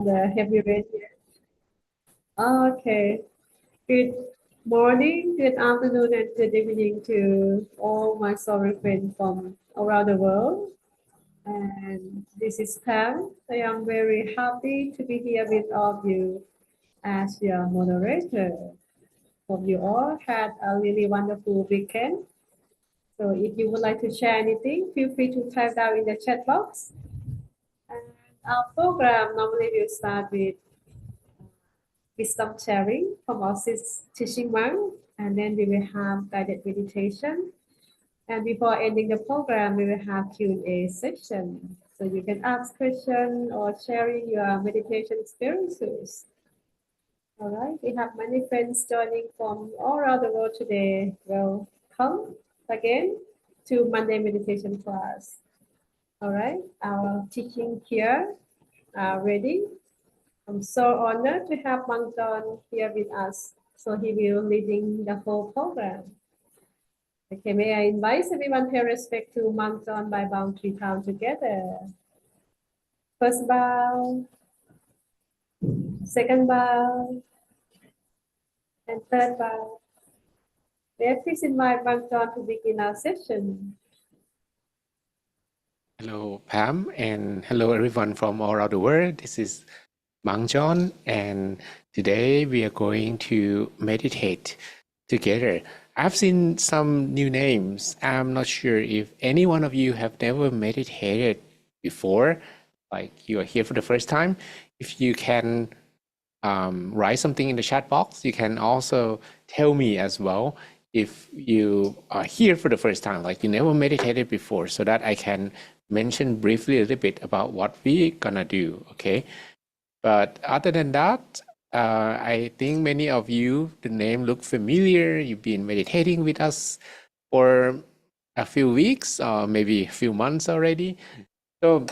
The heavy rain here. Okay. Good morning, good afternoon, and good evening to all my sorry friends from around the world. And this is Pam. I am very happy to be here with all of you as your moderator. Hope you all had a really wonderful weekend. So if you would like to share anything, feel free to type down in the chat box. And our program normally will start with some sharing from our teaching monk, and then we will have guided meditation. And before ending the program, we will have Q&A session. So you can ask questions or sharing your meditation experiences. All right, we have many friends joining from all around the world today. Welcome again to Monday meditation class. All right, our teaching here are ready. I'm so honored to have Mang John here with us. So he will leading the whole program. Okay, may I invite everyone to pay respect to Mang John by bowing 3 times together. First bow, second bow, and third bow. May I please invite Mang John to begin our session. Hello, Pam, and hello, everyone from all around the world. This is Mang John, and today we are going to meditate together. I've seen some new names. I'm not sure if any one of you have never meditated before, like you are here for the first time. If you can write something in the chat box, you can also tell me as well if you are here for the first time, like you never meditated before, so that I can mention briefly a little bit about what we're gonna do, okay? But other than that, I think many of you, the name look familiar. You've been meditating with us for a few weeks or maybe a few months already. So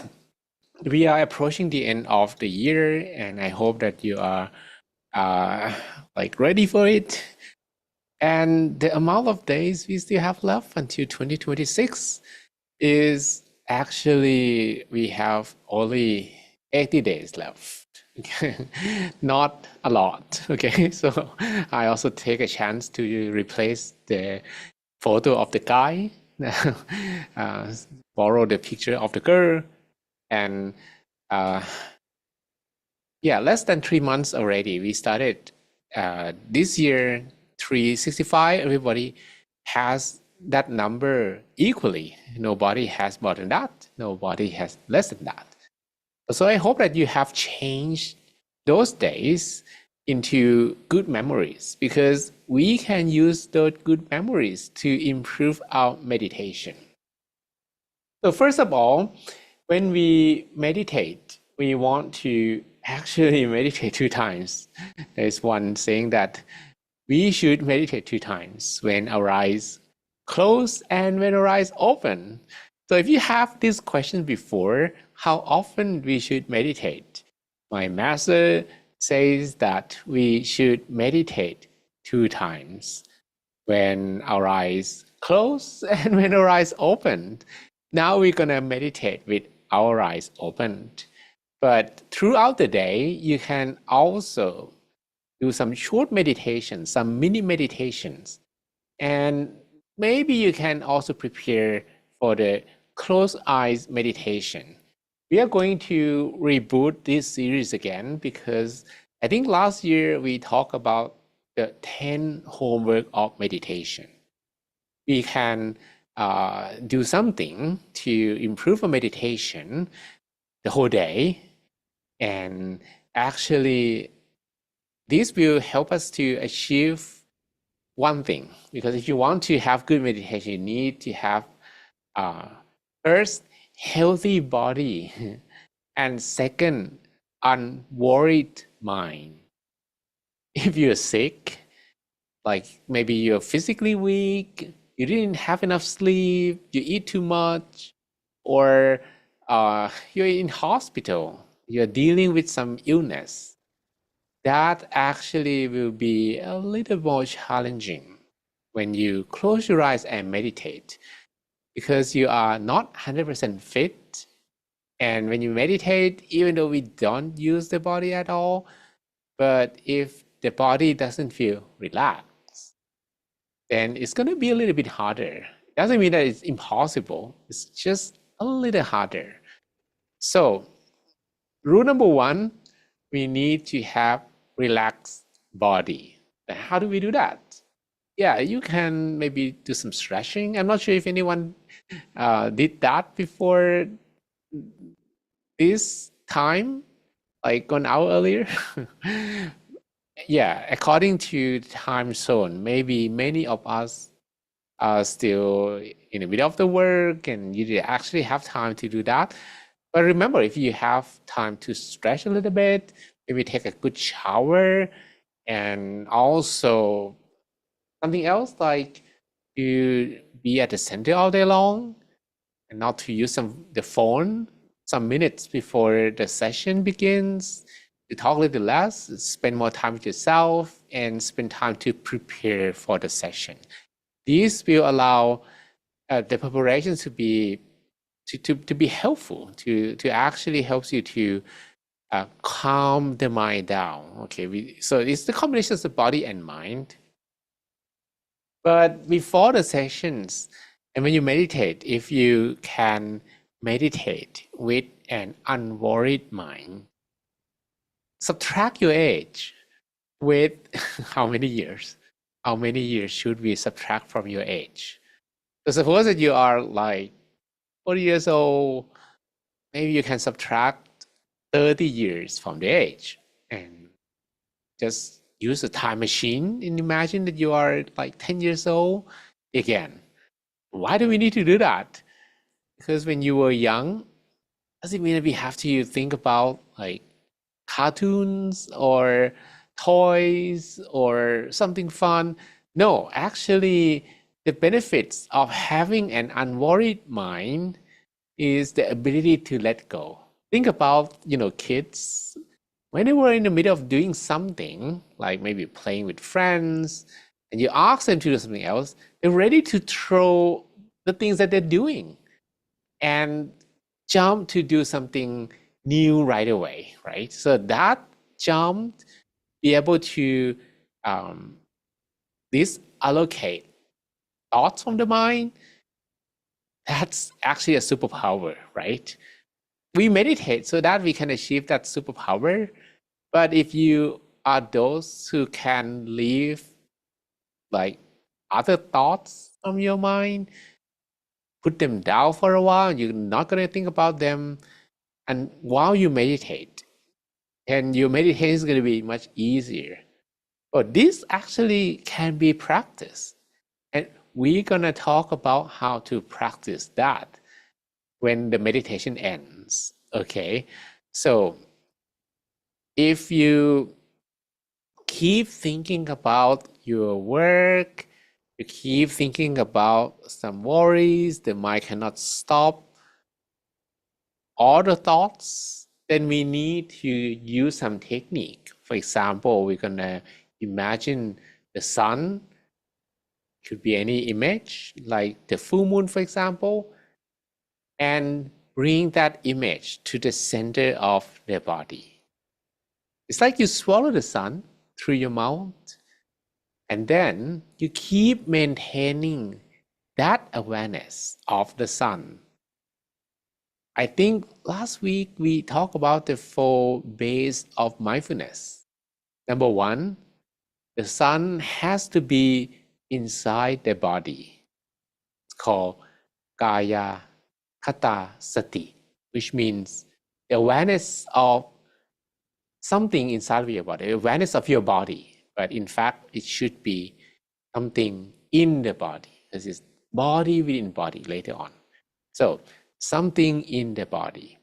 we are approaching the end of the year, and I hope that you are like ready for it. And the amount of days we still have left until 2026 is actually, we have only 80 days left. Not a lot. Okay, so I also take a chance to replace the photo of the guy, borrow the picture of the girl, and yeah, less than 3 months already. We started this year 365. Everybody has that number equally. Nobody has more than that. Nobody has less than that. So I hope that you have changed those days into good memories, because we can use those good memories to improve our meditation. So first of all, when we meditate, we want to actually meditate 2 times. There's one saying that we should meditate 2 times, when our eyes close and when our eyes open. So if you have this question before, how often we should meditate? My master says that we should meditate 2 times, when our eyes close and when our eyes open. Now we're gonna meditate with our eyes opened. But throughout the day, you can also do some short meditations, some mini meditations. And maybe you can also prepare for the closed eyes meditation. We are going to reboot this series again, because I think last year we talked about the 10 homework of meditation. We can do something to improve our meditation the whole day. And actually, this will help us to achieve one thing, because if you want to have good meditation, you need to have first, healthy body, and second, unworried mind. If you're sick, like maybe you're physically weak, you didn't have enough sleep, you eat too much, or you're in hospital, you're dealing with some illness, that actually will be a little more challenging when you close your eyes and meditate, because you are not 100% fit, And when you meditate, even though we don't use the body at all, but if the body doesn't feel relaxed, then it's going to be a little bit harder. Doesn't mean that it's impossible. It's just a little harder. So rule number one, we need to have relaxed body. Then how do we do that? Yeah, you can maybe do some stretching. I'm not sure if anyone did that before this time, like 1 hour earlier. Yeah, according to time zone, maybe many of us are still in the middle of the work and you actually have time to do that. But remember, if you have time to stretch a little bit, maybe take a good shower, and also something else like to be at the center all day long and not to use the phone some minutes before the session begins, to talk a little less, spend more time with yourself, and spend time to prepare for the session. These will allow the preparation to be helpful, to actually helps you to calm the mind down. Okay, so it's the combination of the body and mind. But before the sessions, and when you meditate, if you can meditate with an unworried mind, subtract your age with how many years? How many years should we subtract from your age? So suppose that you are like 40 years old, maybe you can subtract 30 years from the age and just use a time machine and imagine that you are like 10 years old again. Why do we need to do that? Because when you were young, doesn't mean that we have to think about like cartoons or toys or something fun. No, actually, the benefits of having an unworried mind is the ability to let go. Think about, kids when they were in the middle of doing something, like maybe playing with friends, and you ask them to do something else, they're ready to throw the things that they're doing and jump to do something new right away, right? So that jump, be able to disallocate thoughts from the mind, that's actually a superpower, right? We meditate so that we can achieve that superpower. But if you are those who can leave like other thoughts from your mind, put them down for a while, and you're not going to think about them, and while you meditate, and your meditation is going to be much easier. But this actually can be practiced. And we're going to talk about how to practice that when the meditation ends. Okay. So if you keep thinking about your work, you keep thinking about some worries, the mind cannot stop all the thoughts, then we need to use some technique. For example, we're gonna imagine the sun, could be any image, like the full moon, for example, and bring that image to the center of the body. It's like you swallow the sun through your mouth, and then you keep maintaining that awareness of the sun. I think last week we talked about the 4 base of mindfulness. Number 1, the sun has to be inside the body. It's called Kaya Kata Sati, which means the awareness of something inside of your body, awareness of your body. But in fact, it should be something in the body. This is body within body later on. So something in the body.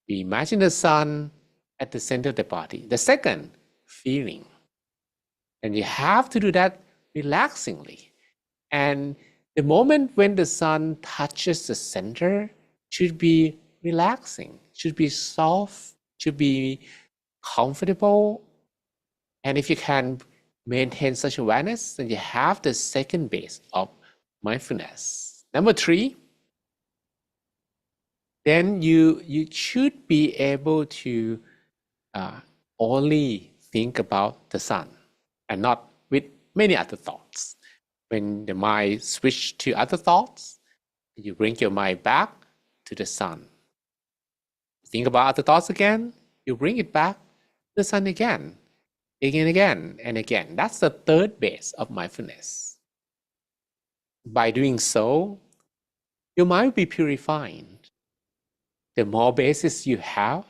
We imagine the sun at the center of the body. The second, feeling. And you have to do that relaxingly. And the moment when the sun touches the center should be relaxing, should be soft, should be comfortable. And if you can maintain such awareness, then you have the second base of mindfulness. Number 3, then you should be able to only think about the sun and not with many other thoughts. When the mind switch to other thoughts, you bring your mind back to the sun. Think about other thoughts again, you bring it back to the sun again and again and again. That's the third base of mindfulness. By doing so, your mind will be purified. The more bases you have,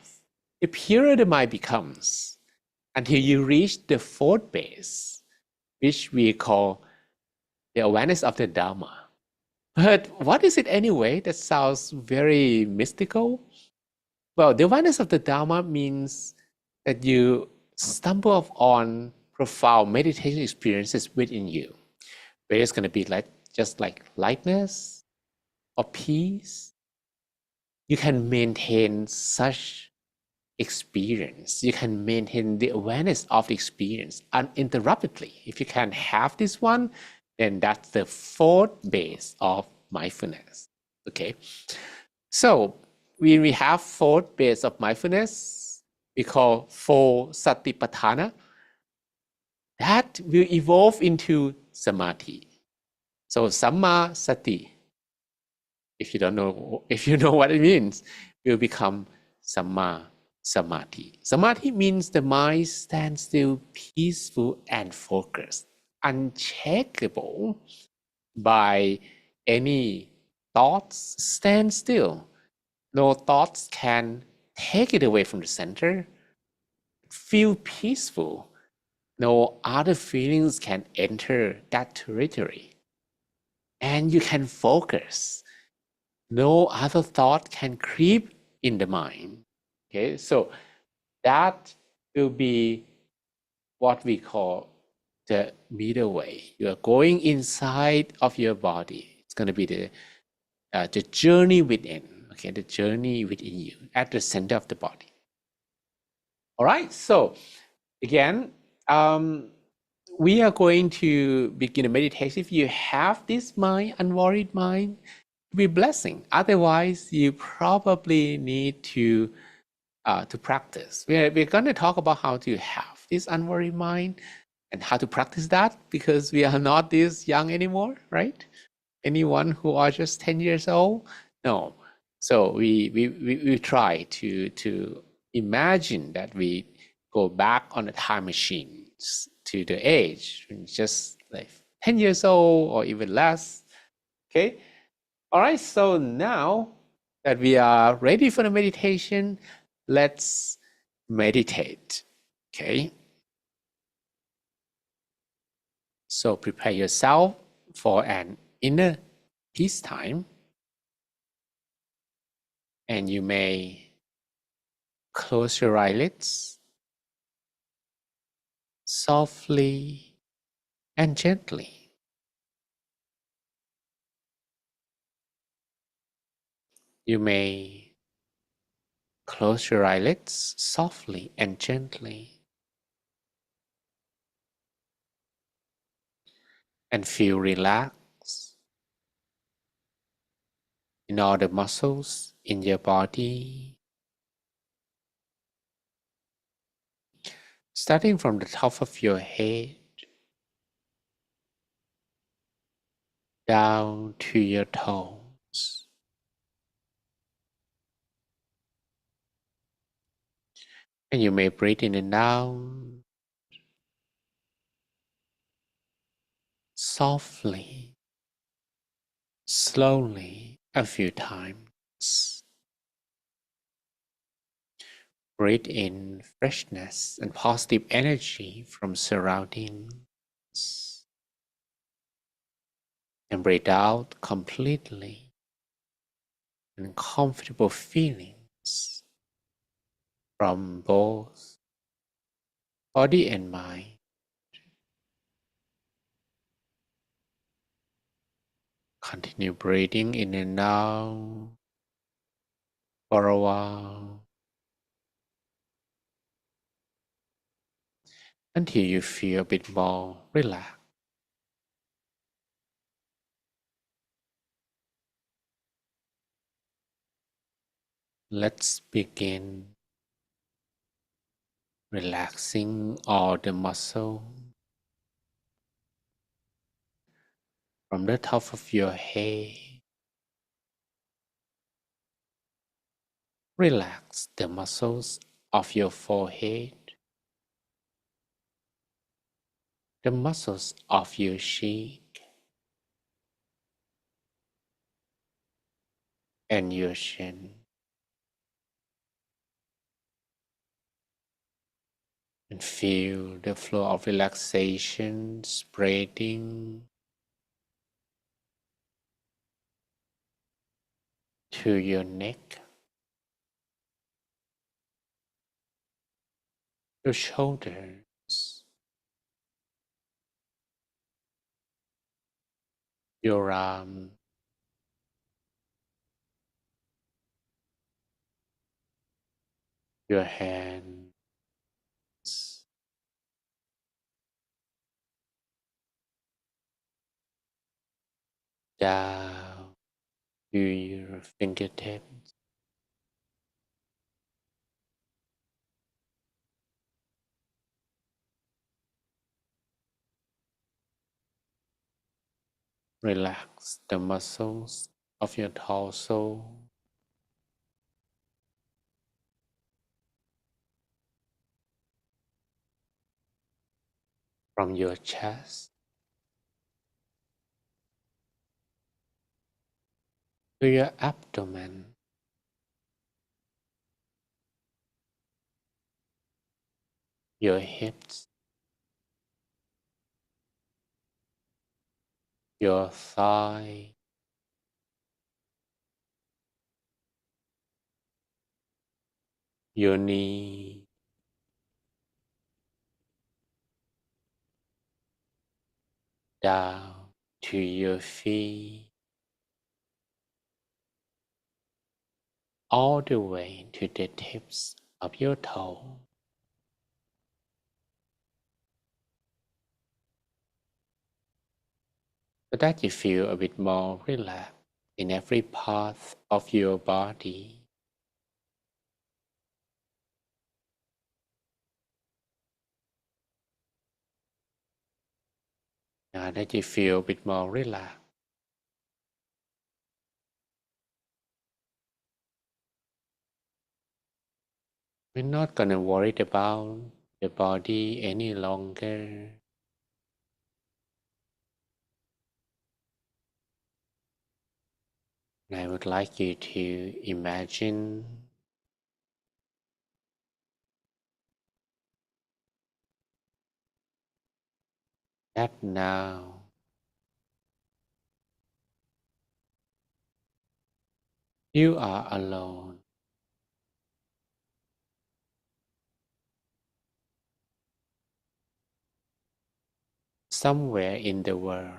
the purer the mind becomes until you reach the fourth base, which we call the awareness of the Dharma. But what is it anyway? That sounds very mystical. Well, the awareness of the Dharma means that you stumble upon profound meditation experiences within you, where it's going to be like just like lightness or peace. You can maintain such experience. You can maintain the awareness of the experience uninterruptedly. If you can have this one, then that's the fourth base of mindfulness. Okay. So when we have fourth base of mindfulness, we call four satipatthana. That will evolve into samadhi. So samma sati, if you know what it means, will become samma samadhi. Samadhi means the mind stands still, peaceful and focused, uncheckable by any thoughts. Stand still. No thoughts can take it away from the center. Feel peaceful. No other feelings can enter that territory. And you can focus. No other thought can creep in the mind. Okay, so that will be what we call the middle way. You are going inside of your body. It's going to be the journey within. Okay, the journey within you at the center of the body. All right. So again, we are going to begin a meditation. If you have this mind, unworried mind, be blessing. Otherwise, you probably need to practice. We're going to talk about how to have this unworried mind and how to practice that, because we are not this young anymore, right? Anyone who are just 10 years old? No. So we try to imagine that we go back on a time machine to the age just like 10 years old or even less. Okay. All right. So now that we are ready for the meditation, let's meditate. Okay. So prepare yourself for an inner peace time. And you may close your eyelids softly and gently. You may close your eyelids softly and gently and feel relaxed in all the muscles in your body, starting from the top of your head down to your toes. And you may breathe in and out softly, slowly a few times. Breathe in freshness and positive energy from surroundings. And breathe out completely and comfortable feelings from both body and mind. Continue breathing in and out for a while until you feel a bit more relaxed. Let's begin relaxing all the muscle from the top of your head. Relax the muscles of your forehead, the muscles of your cheek, and your chin. And feel the flow of relaxation spreading to your neck, your shoulders, your arm, your hands, down to your fingertips. Relax the muscles of your torso, from your chest to your abdomen, your hips, your thigh, your knee, down to your feet, all the way to the tips of your toes, so that you feel a bit more relaxed in every part of your body. Now that you feel a bit more relaxed, we're not gonna worry about the body any longer. And I would like you to imagine that now you are alone, somewhere in the world.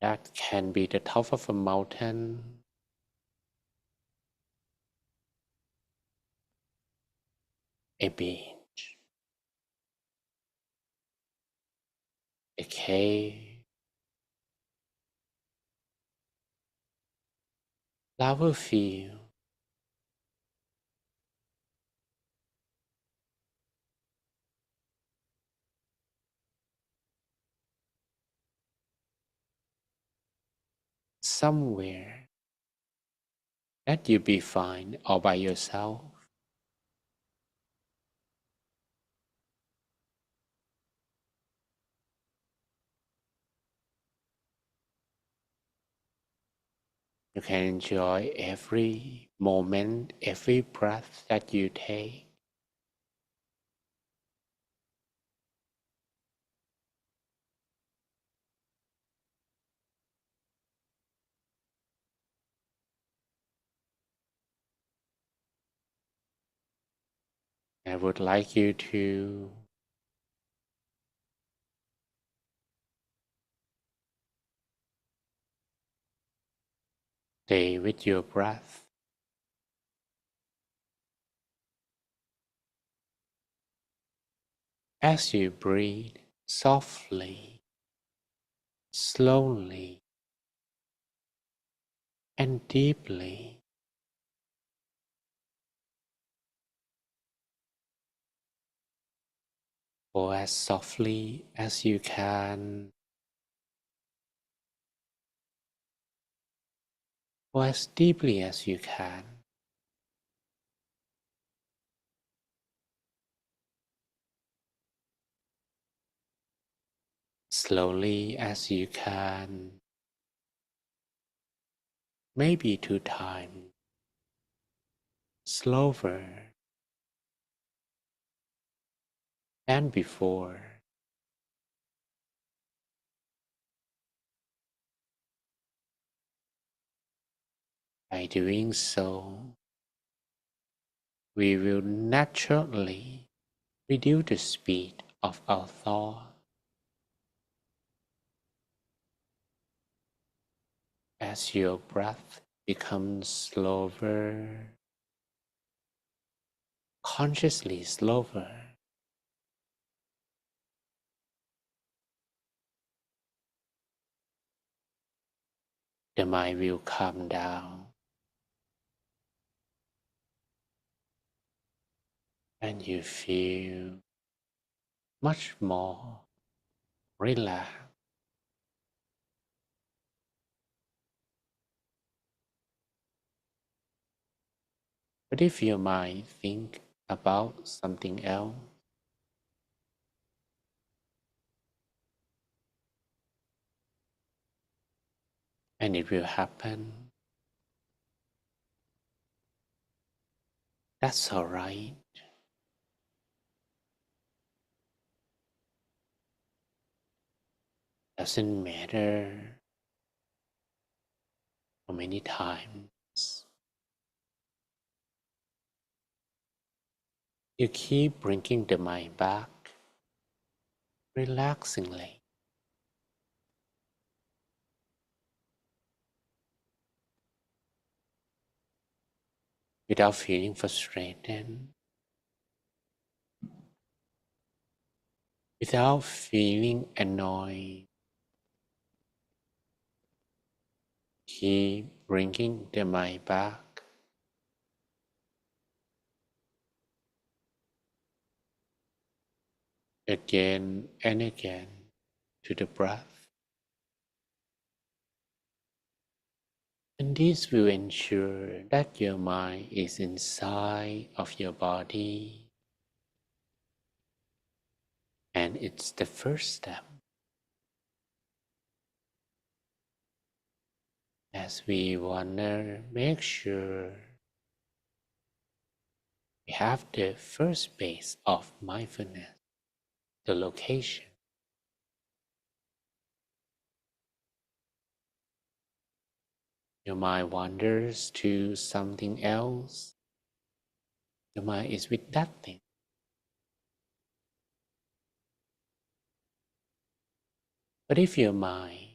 That can be the top of a mountain, a beach, a cave, flower field, somewhere that you be fine all by yourself. You can enjoy every moment, every breath that you take. I would like you to stay with your breath as you breathe. softly, slowly, and deeply. Or as softly as you can, or as deeply as you can. Slowly as you can, maybe 2 times, slower than before. By doing so, we will naturally reduce the speed of our thought as your breath becomes slower, consciously slower. The mind will calm down and you feel much more relaxed. But if your mind think about something else, and it will happen, that's all right. Doesn't matter how many times you keep bringing the mind back relaxingly, without feeling frustrated, without feeling annoyed. Keep bringing the mind back again and again to the breath. And this will ensure that your mind is inside of your body, and it's the first step as we wanna make sure we have the first base of mindfulness, the location. Your mind wanders to something else. Your mind is with that thing. But if your mind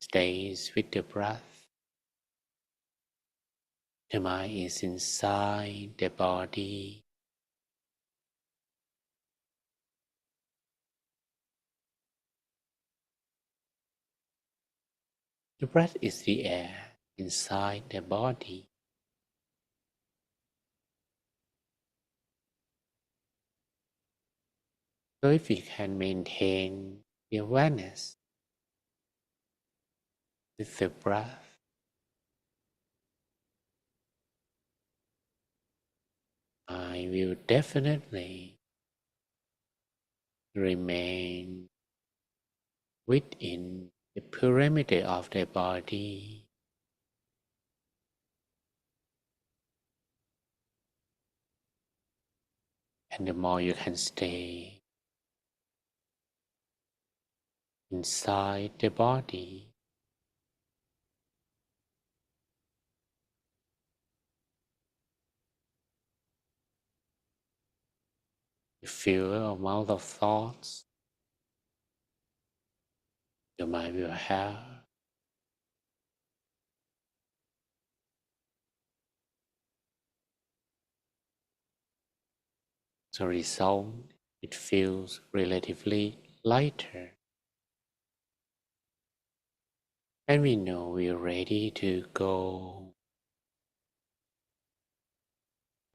stays with the breath, the mind is inside the body. The breath is the air inside the body. So if we can maintain the awareness with the breath, I will definitely remain within the perimeter of the body. And the more you can stay inside the body, the fewer amount of thoughts your mind will have. The result it feels relatively lighter. And we know we're ready to go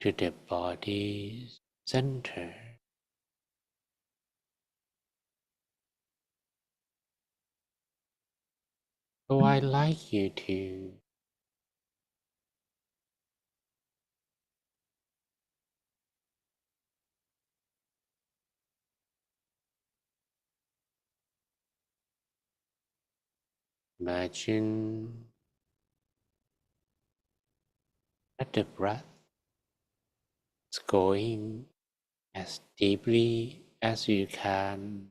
to the body's center. So I'd like you to imagine that the breath is going as deeply as you can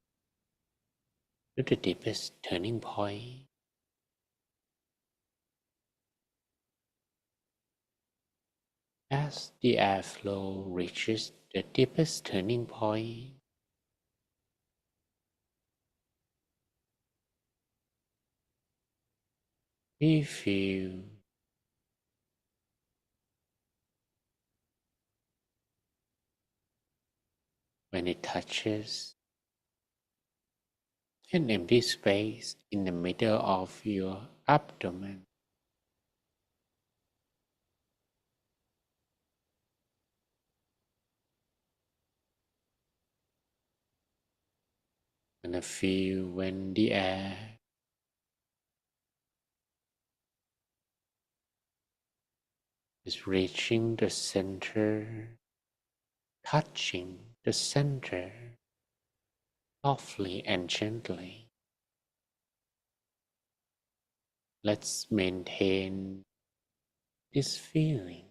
to the deepest turning point. As the airflow reaches the deepest turning point, we feel when it touches an empty space in the middle of your abdomen. And feel when the air is reaching the center, touching the center softly and gently. Let's maintain this feeling.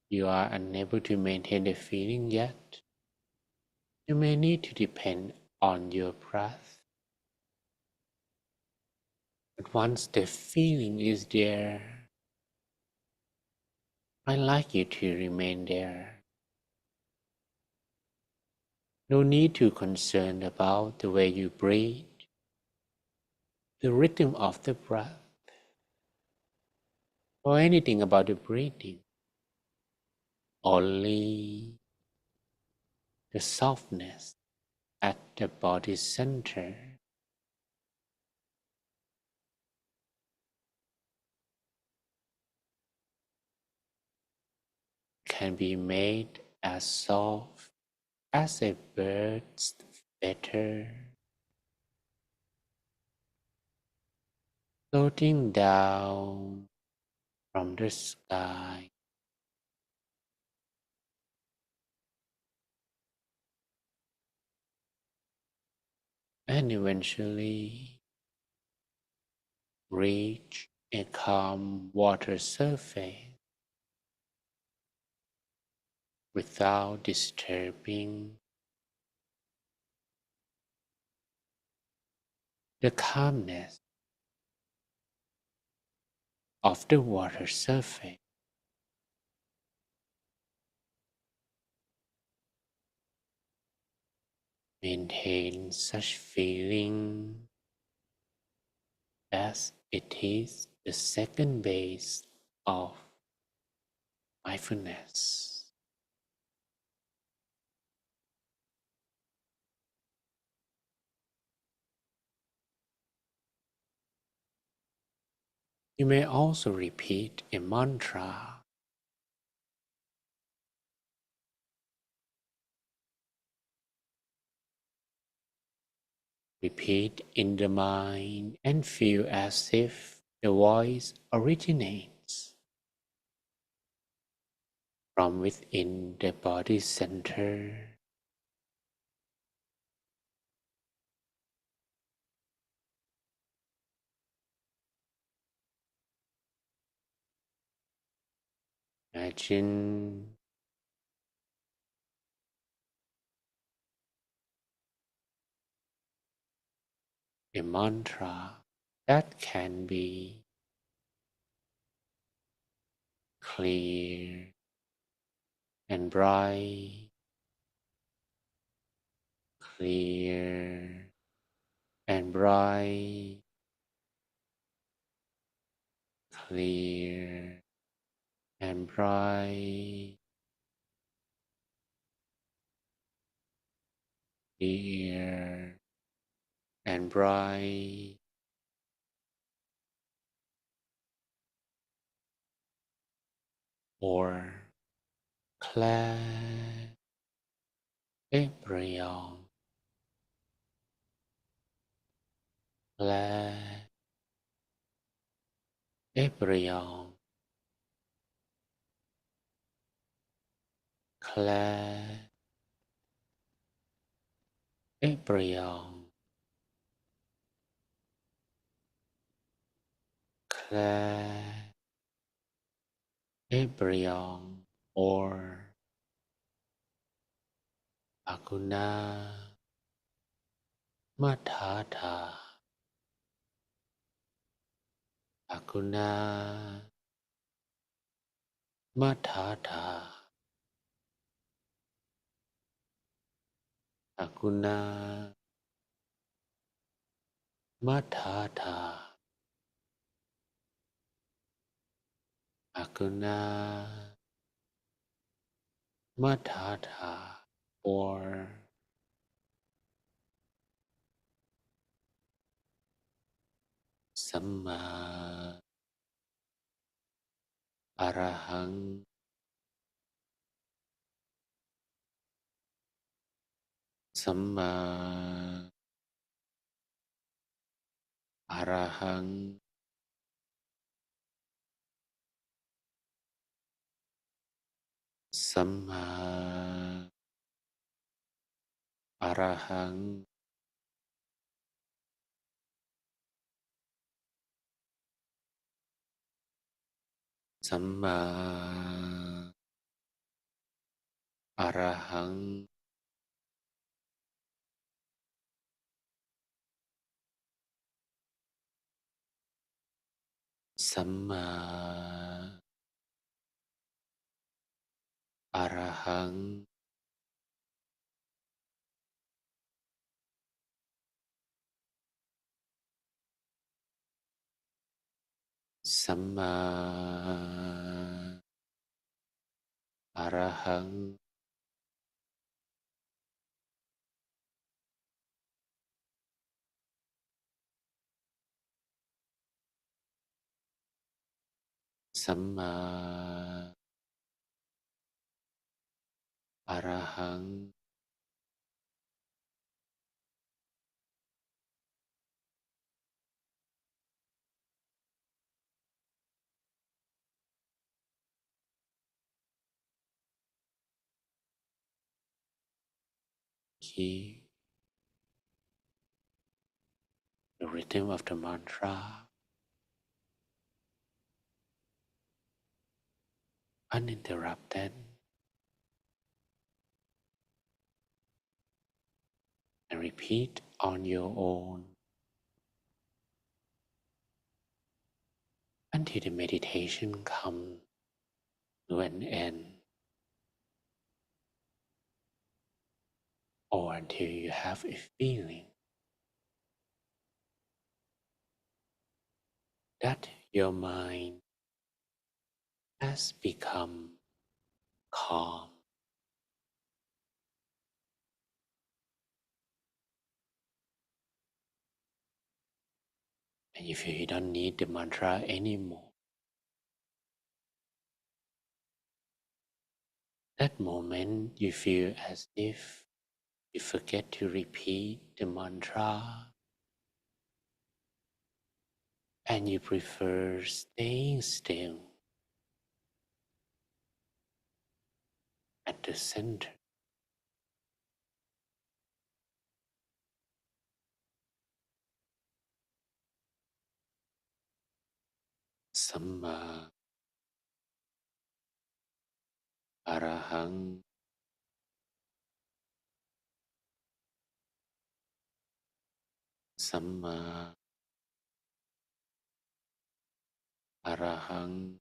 You are unable to maintain the feeling yet. You may need to depend on your breath. But once the feeling is there, I'd like you to remain there. No need to concern about the way you breathe, the rhythm of the breath, or anything about the breathing. Only the softness at the body center can be made as soft as a bird's feather floating down from the sky, and eventually reach a calm water surface without disturbing the calmness of the water surface. Maintain such feeling as it is the second base of mindfulness. You may also repeat a mantra. Repeat in the mind and feel as if the voice originates from within the body center. Imagine a mantra that can be clear and bright, clear and bright, clear and bright, clear and bright, or clear, embryo, clear, embryo, clear, embryo, clear, embryo, or Aguna Matata, Aguna Matata, Aguna Matata, Aguna Matata, or Samma Arahang, Samma Arahang, Samma Arahang, Samma Arahang, Samma Arahang, Samma Arahang, Samma Arahang, keep the rhythm of the mantra uninterrupted and repeat on your own until the meditation comes to an end or until you have a feeling that your mind has become calm. And if you don't need the mantra anymore, that moment you feel as if you forget to repeat the mantra and you prefer staying still at the center. Samma Arahang, Samma Arahang,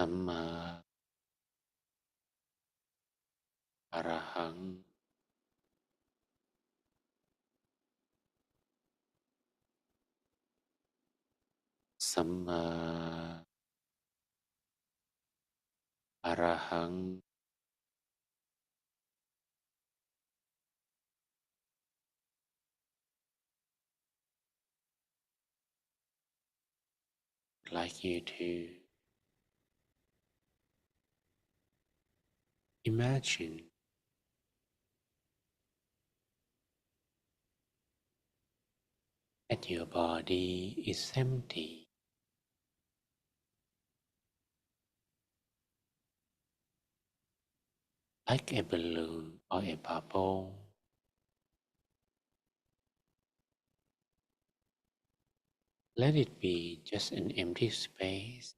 Samma Arahang, Samma Arahang I'd like you to imagine that your body is empty, like a balloon or a bubble. Let it be just an empty space.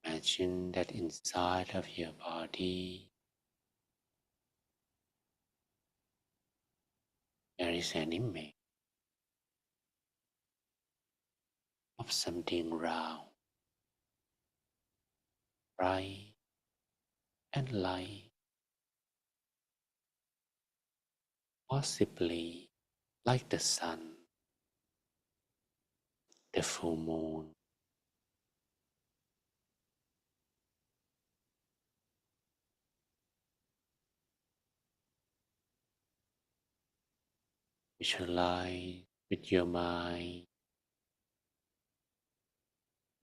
Imagine that inside of your body there is an image of something round, bright, and light, possibly like the sun, the full moon. Visualize with your mind,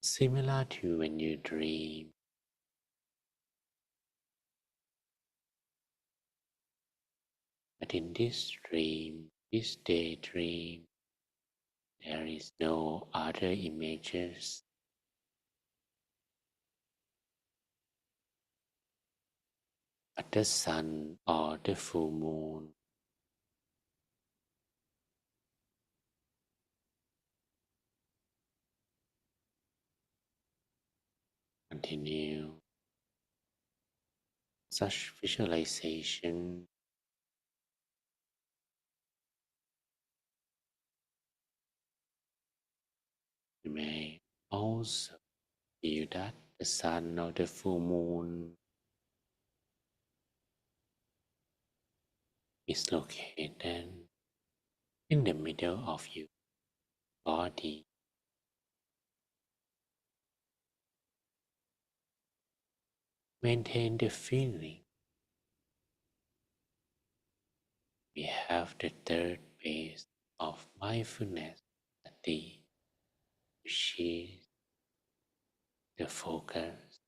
similar to when you dream. But in this dream, this daydream, there is no other images but the sun or the full moon. Continue such visualization. You may also feel that the sun or the full moon is located in the middle of your body. Maintain the feeling. We have the third phase of mindfulness study, which is the focus.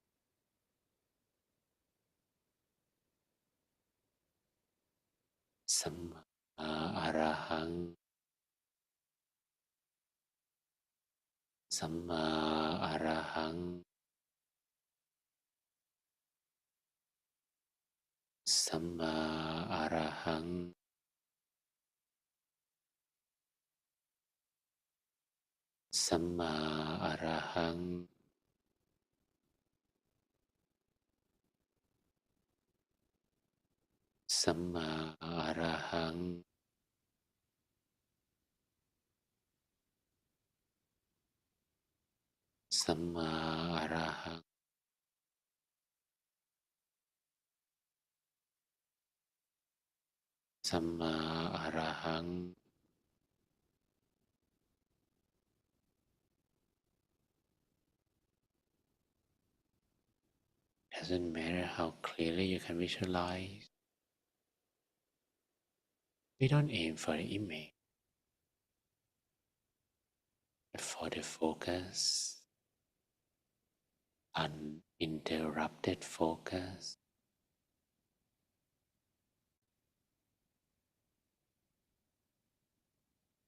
Samma Arahang, Samma Arahang, Samma Arahang, Samma Arahang, Samma Arahang, Samma Arahang, Samma Arahang. Doesn't matter how clearly you can visualize. We don't aim for the image, but for the focus, uninterrupted focus.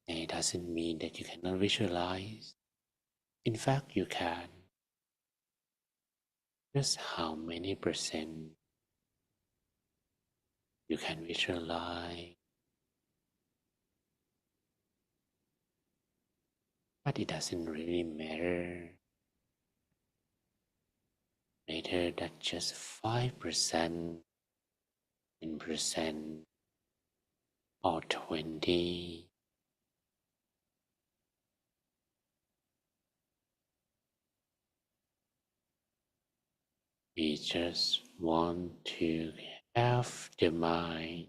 And it doesn't mean that you cannot visualize. In fact, you can. Just how many percent you can visualize. But it doesn't really matter. Matter that just 5%, 10%, or 20. We just want to have the mind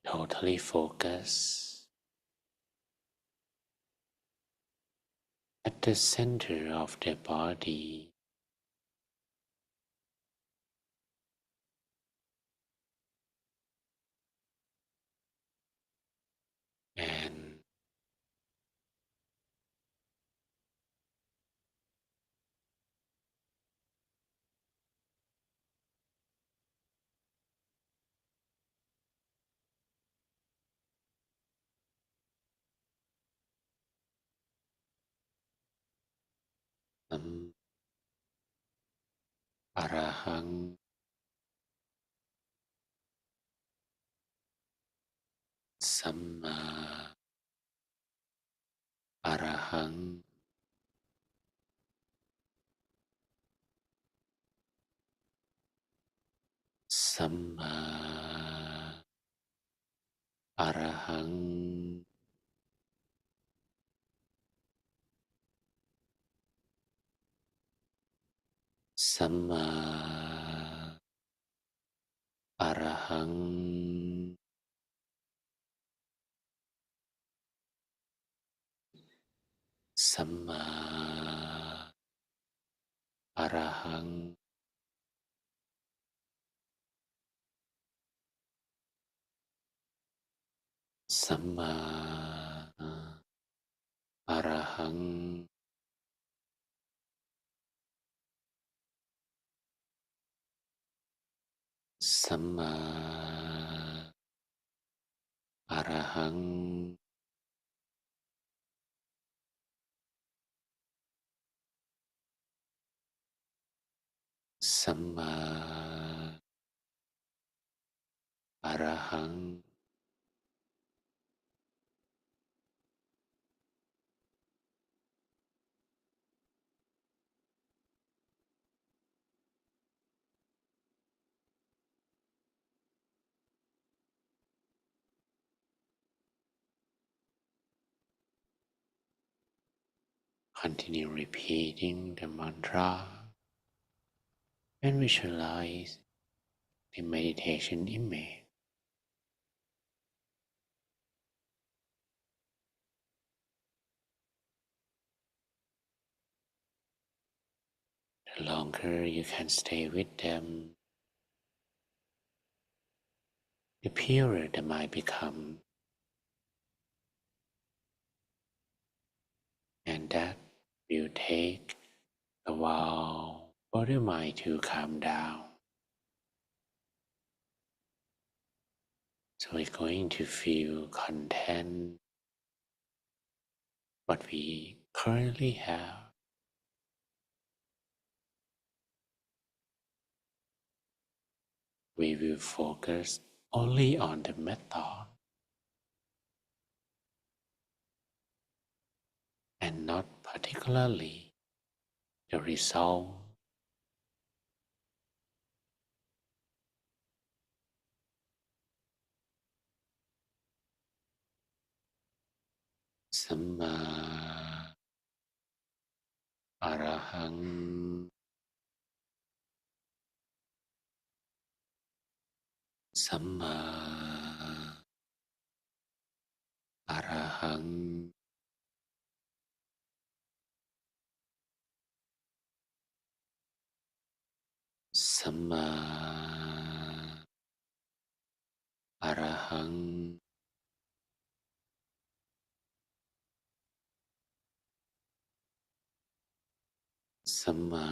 totally focused at the center of the body and arahang samma arahang samma arahang samma arahang samma arahang samma arahang samma arahang samma arahang Continue repeating the mantra and visualize the meditation image. The longer you can stay with them, the purer the mind becomes, and that will take a while for the mind to calm down. So we're going to feel content what we currently have. We will focus only on the method and not particularly the result. Samma arahang samma arahang samma arahang samma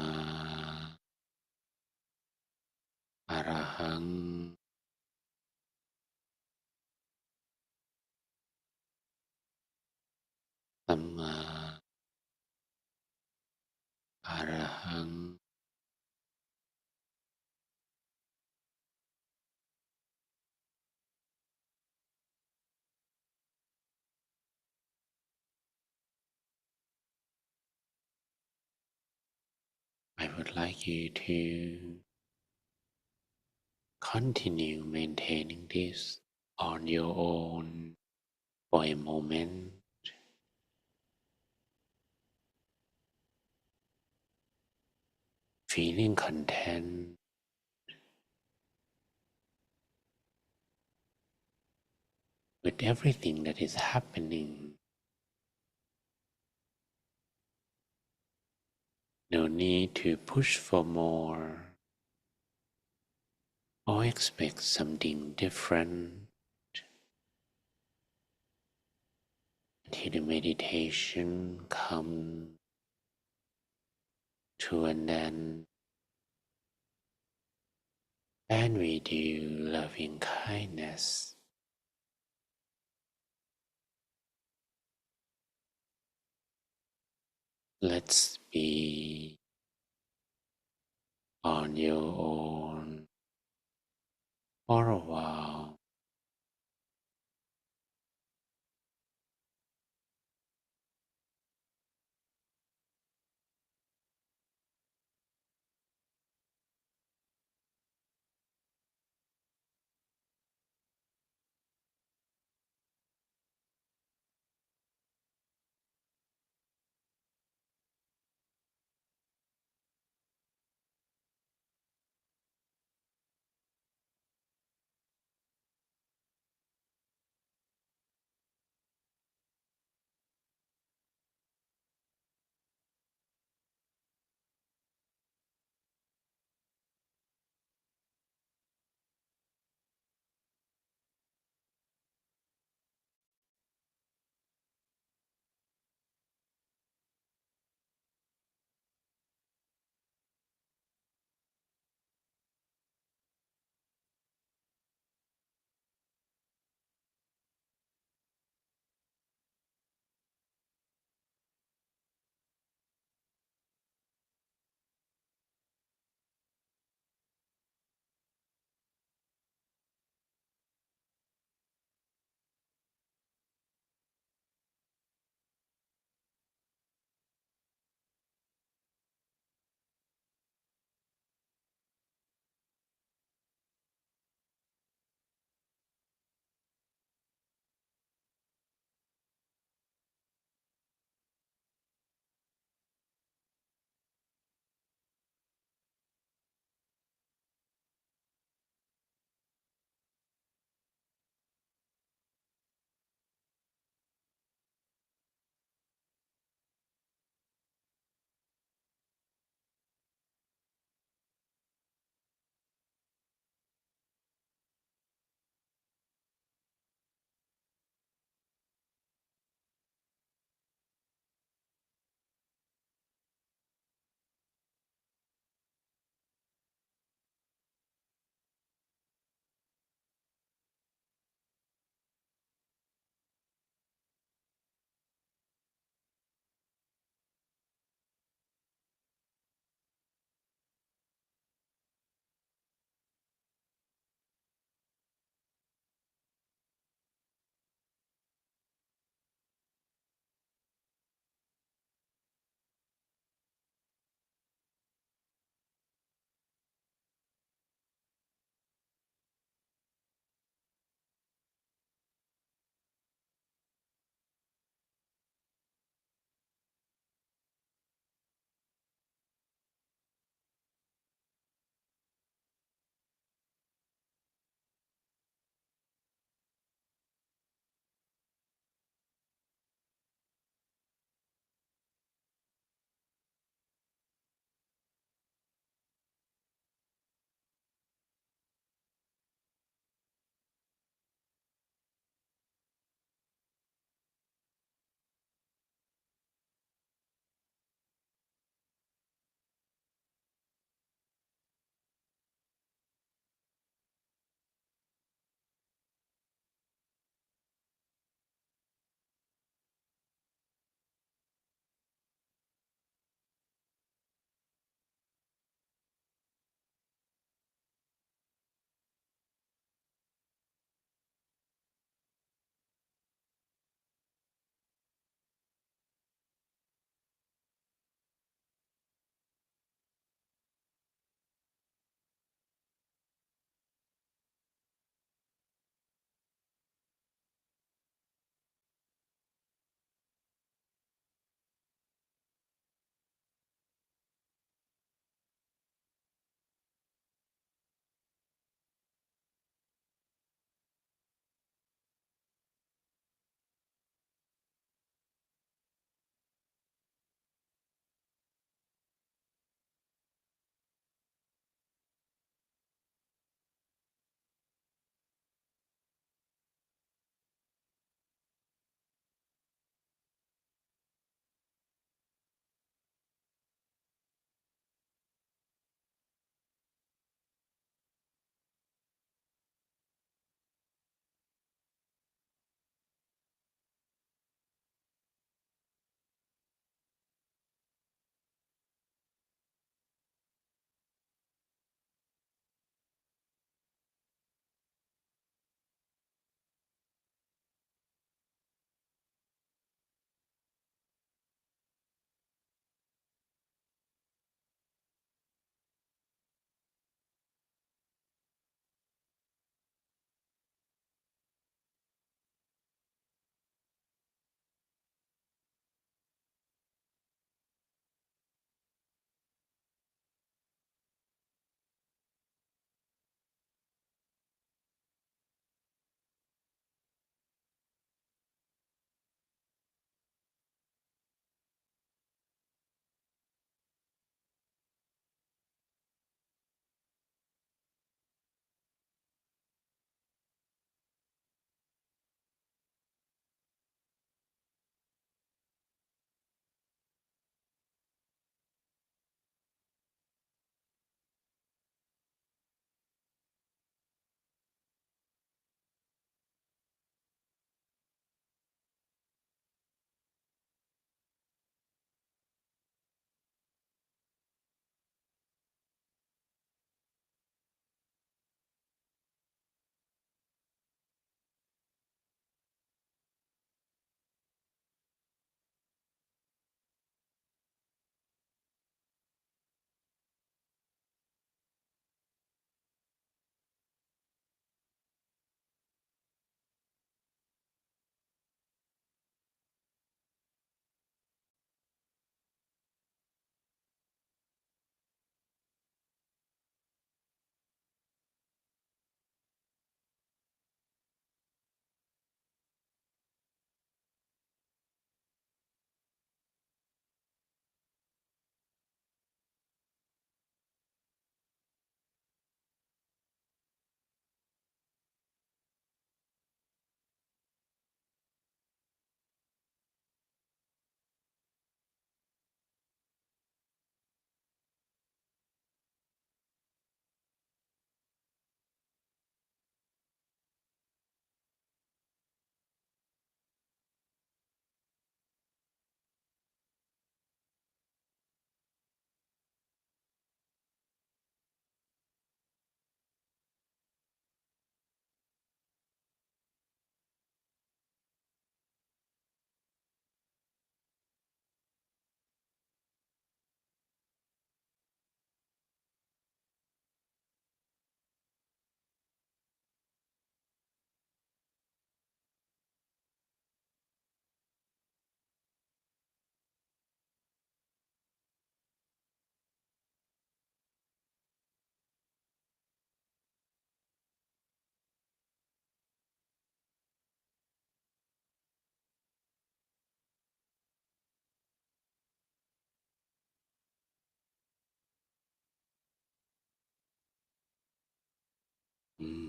arahang samma arahang I would like you to continue maintaining this on your own for a moment. feeling content with everything that is happening. No need to push for more or expect something different until the meditation comes to an end and we do loving kindness. Let's be on your own for a while.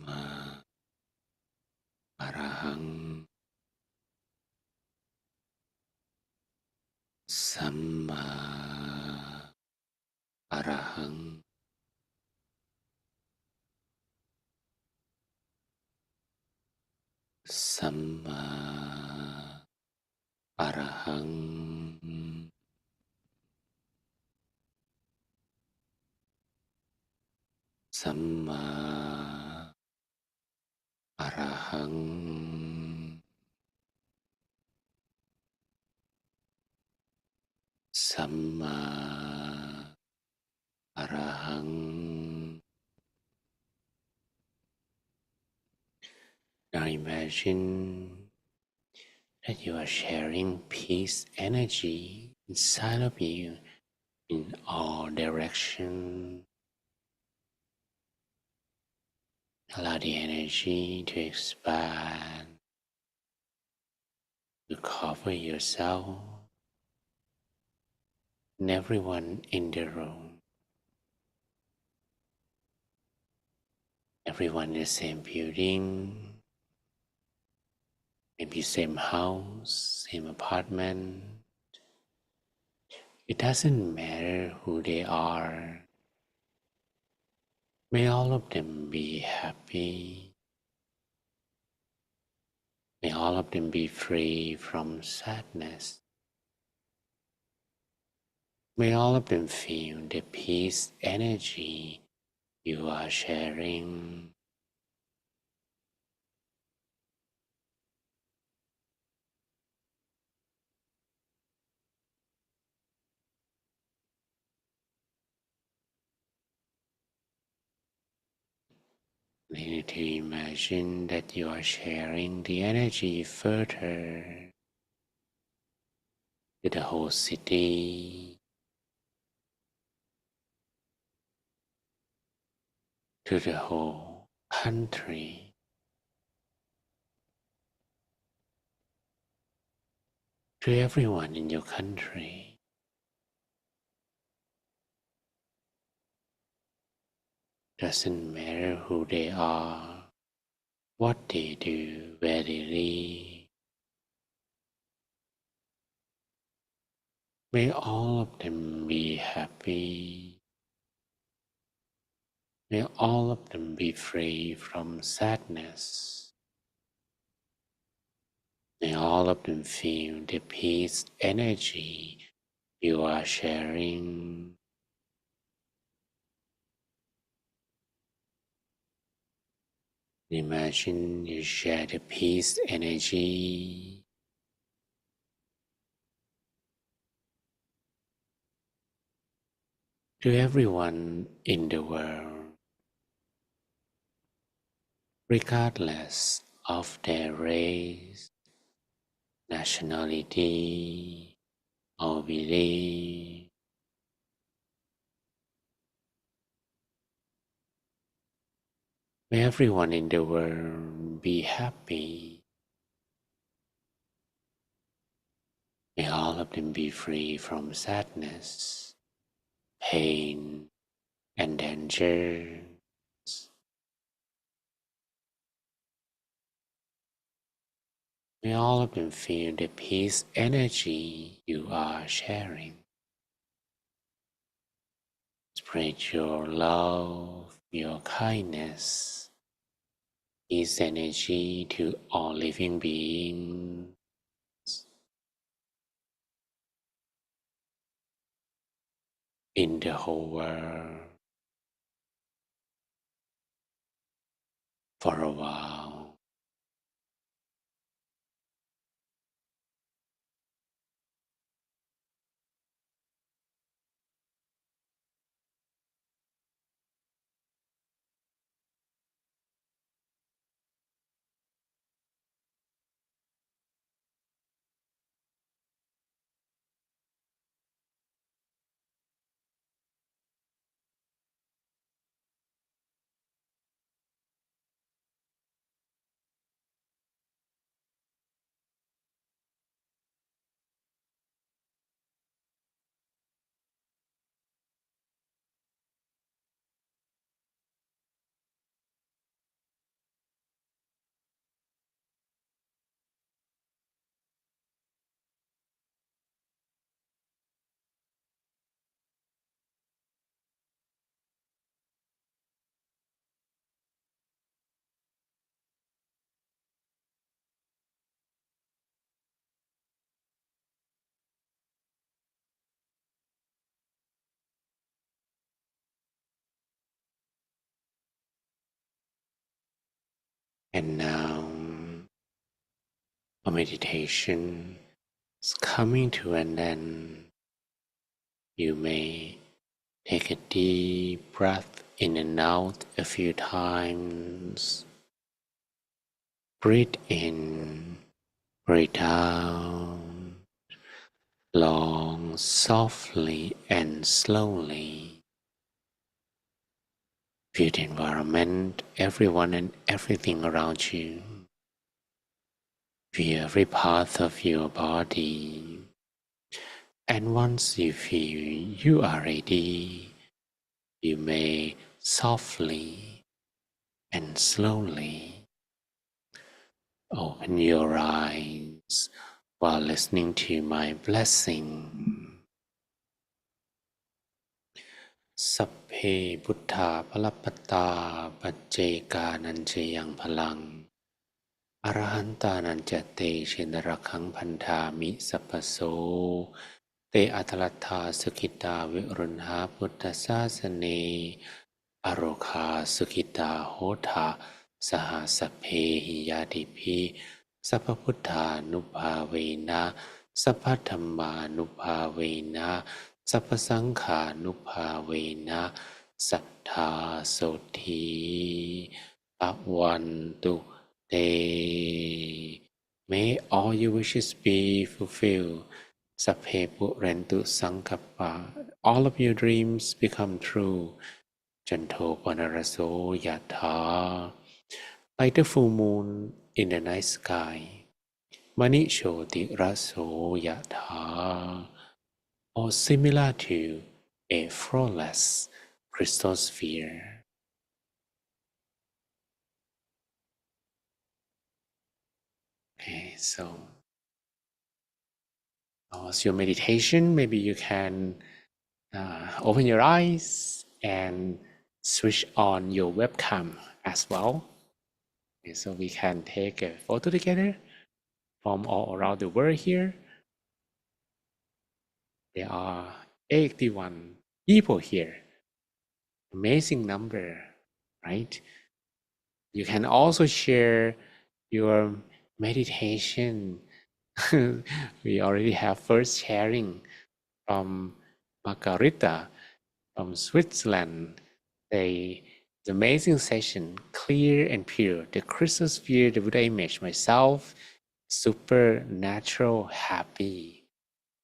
มาอะระหังสัมมาอะระหังสัมมาอะระหังสัมมาอะระหังสัมมาอะระหัง Now imagine that you are sharing peace energy inside of you in all directions. Allow the energy to expand, to cover yourself and everyone in the room, everyone in the same building, maybe same house, same apartment. It doesn't matter who they are. May all of them be happy. May all of them be free from sadness. May all of them feel the peace energy you are sharing. You need to imagine that you are sharing the energy further to the whole city, to the whole country, to everyone in your country. Doesn't matter who they are, what they do, where they live. May all of them be happy. May all of them be free from sadness. May all of them feel the peace energy you are sharing. Imagine you share the peace energy to everyone in the world, regardless of their race, nationality, or belief. May everyone in the world be happy. May all of them be free from sadness, pain, and danger. May all of them feel the peace energy you are sharing. Spread your love, your kindness, peace energy to all living beings in the whole world for a while. And now our meditation is coming to an end. You may take a deep breath in and out a few times. Breathe in, breathe out, long, softly and slowly. Feel the environment, everyone and everything around you. Feel every part of your body. And once you feel you are ready, you may softly and slowly open your eyes while listening to my blessing. สัพเพพุทธาภลปตาปัจเจกานัญจยังพลังอรหันตานันจเตเชนรคังพันธามิสัพพโสเตอัตลัทธาสกิตาวิรุณหาพุทธศาสเนอโรคาสกิตาโหทาสหสัพเพหิยาติภิสัพพพุทธานุภาเวนะสัพพธัมมานุภาเวนะสัพพสังฆานุภาเวนะสัทธาโสธีปวันตุ May all your wishes be fulfilled. Sapphe purentu sankappa. All of your dreams become true. Janto panaraso yatha. Like the full moon in the night sky. Mani shoti raso yatha. Or similar to a flawless crystal sphere. Okay, so as your meditation, maybe you can open your eyes and switch on your webcam as well. Okay, so we can take a photo together from all around the world here. There are 81 people here. Amazing number, right? You can also share your meditation. We already have first sharing from Margarita from Switzerland. The amazing session, clear and pure. The crystal sphere, the Buddha image, myself, super natural, happy.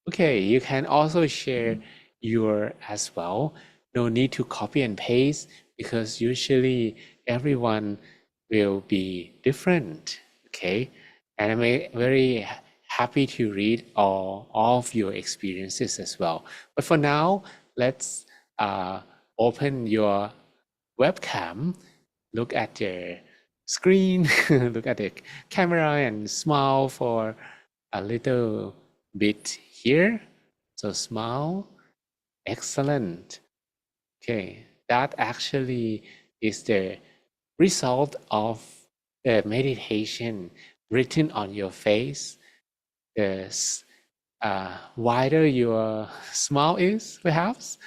Okay, you can also share your as well. No need to copy and paste because usually everyone will be different. Okay, and I'm very happy to read all of your experiences as well. But for now, let's open your webcam, look at the screen, look at the camera and smile for a little bit here. So smile, excellent. Okay, that actually is the result of the meditation written on your face. The wider your smile is, perhaps,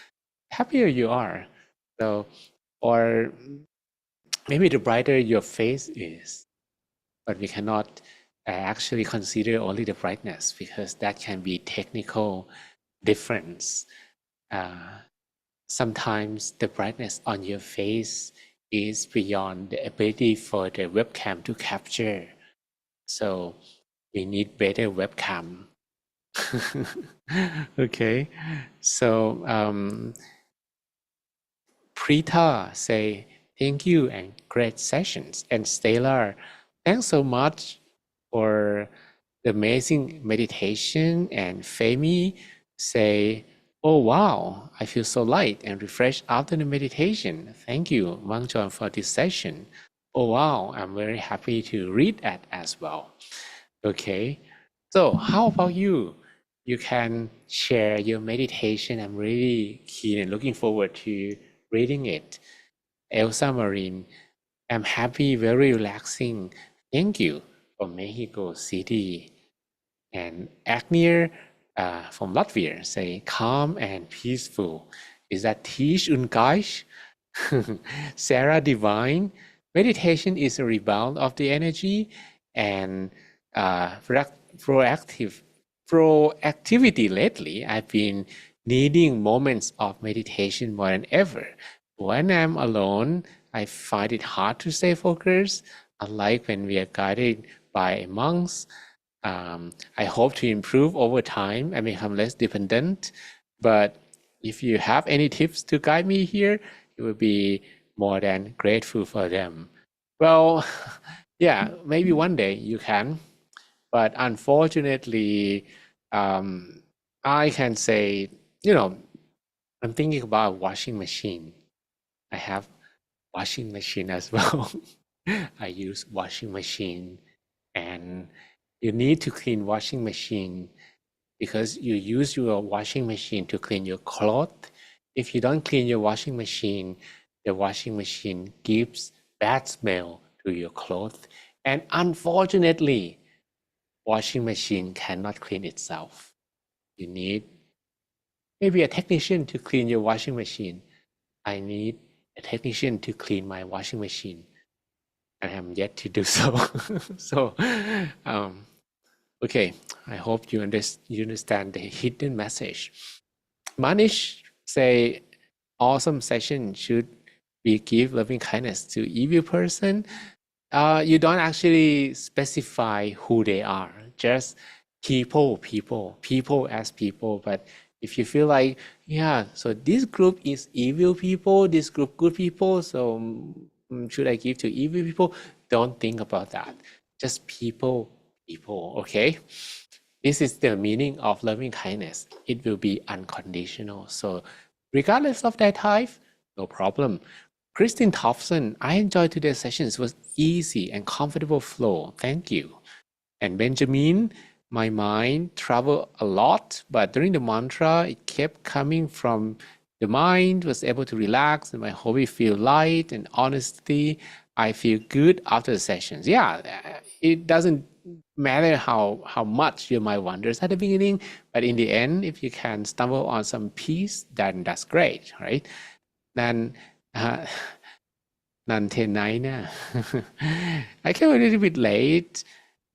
happier you are. So, or maybe the brighter your face is, but we cannot actually consider only the brightness because that can be technical difference. Sometimes the brightness on your face is beyond the ability for the webcam to capture. So we need better webcam. Okay, so Preeta say thank you and great sessions. And Stellar, thanks so much for the amazing meditation. And Femi say, oh wow, I feel so light and refreshed after the meditation. Thank you, Mangjon, for this session. Oh wow, I'm very happy to read that as well. Okay, so how about you? You can share your meditation. I'm really keen and looking forward to reading it. Elsa Marine, I'm happy, very relaxing. Thank you from Mexico City. And Agnier from Latvia say calm and peaceful. Is that Tish und Gaish? Sarah Divine, Meditation is a rebound of the energy and proactive proactivity lately. I've been needing moments of meditation more than ever. When I'm alone, I find it hard to stay focused, unlike when we are guided by monks. I hope to improve over time and become less dependent. But if you have any tips to guide me here, it would be more than grateful for them. Well, yeah, maybe one day you can, but unfortunately, I can say, I'm thinking about washing machine. I have washing machine as well. I use washing machine, and you need to clean washing machine because you use your washing machine to clean your clothes. If you don't clean your washing machine, the washing machine gives bad smell to your clothes. And unfortunately, washing machine cannot clean itself. You need maybe a technician to clean your washing machine. I need a technician to clean my washing machine. And I'm yet to do so. So, okay, I hope you understand the hidden message. Manish say, awesome session. Should we give loving kindness to evil person? You don't actually specify who they are, just people as people. But if you feel like, yeah, so this group is evil people, this group good people, so should I give to evil people? Don't think about that. Just people, okay? This is the meaning of loving kindness. It will be unconditional. So regardless of that type, no problem. Christine Thompson, I enjoyed today's sessions. It was easy and comfortable flow. Thank you. And Benjamin, my mind traveled a lot, but during the mantra, it kept coming from the mind, was able to relax, and my hobby feel light and honesty. I feel good after the sessions. Yeah, it doesn't matter how much your mind wanders at the beginning, but in the end, if you can stumble on some peace, then that's great, right? Then Nantenaina. I came a little bit late,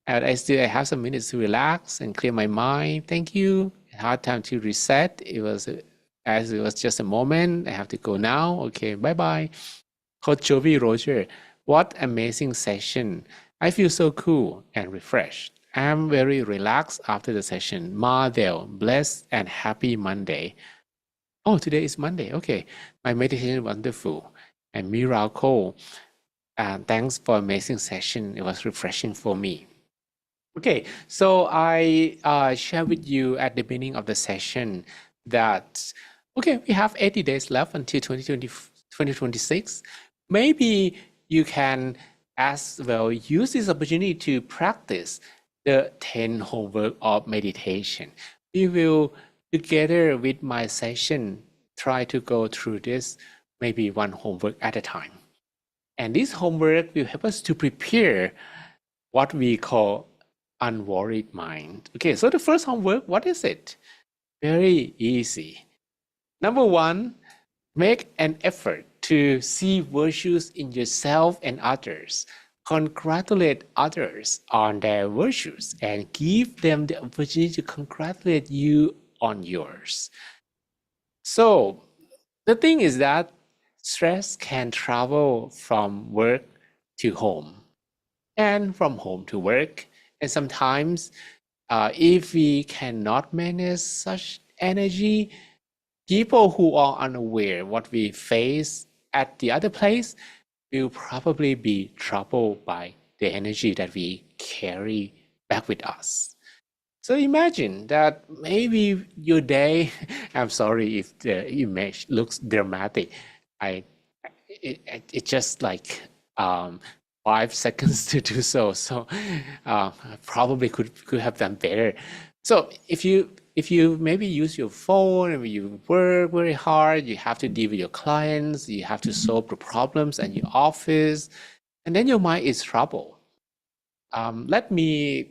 and I have some minutes to relax and clear my mind. Thank you. Hard time to reset. It was just a moment. I have to go now. Okay, bye bye. Coach Jovi Roger, what amazing session. I feel so cool and refreshed. I'm very relaxed after the session. Mardel, blessed and happy Monday. Oh, today is Monday. Okay. My meditation wonderful. And Miracle, thanks for amazing session. It was refreshing for me. Okay, so I shared with you at the beginning of the session that, okay, we have 80 days left until 2026. Maybe you can as well use this opportunity to practice the 10 homework of meditation. We will, together with my session, try to go through this maybe one homework at a time. And this homework will help us to prepare what we call unworried mind. Okay, so the first homework, what is it? Very easy. Number one, make an effort to see virtues in yourself and others. Congratulate others on their virtues and give them the opportunity to congratulate you on yours. So the thing is that stress can travel from work to home and from home to work. And sometimes, if we cannot manage such energy, people who are unaware what we face at the other place will probably be troubled by the energy that we carry back with us. So imagine that maybe your day, I'm sorry if the image looks dramatic. I it just like 5 seconds to do so. So I probably could have done better. So if you maybe use your phone and you work very hard, you have to deal with your clients, you have to solve the problems at your office, and then your mind is troubled. Let me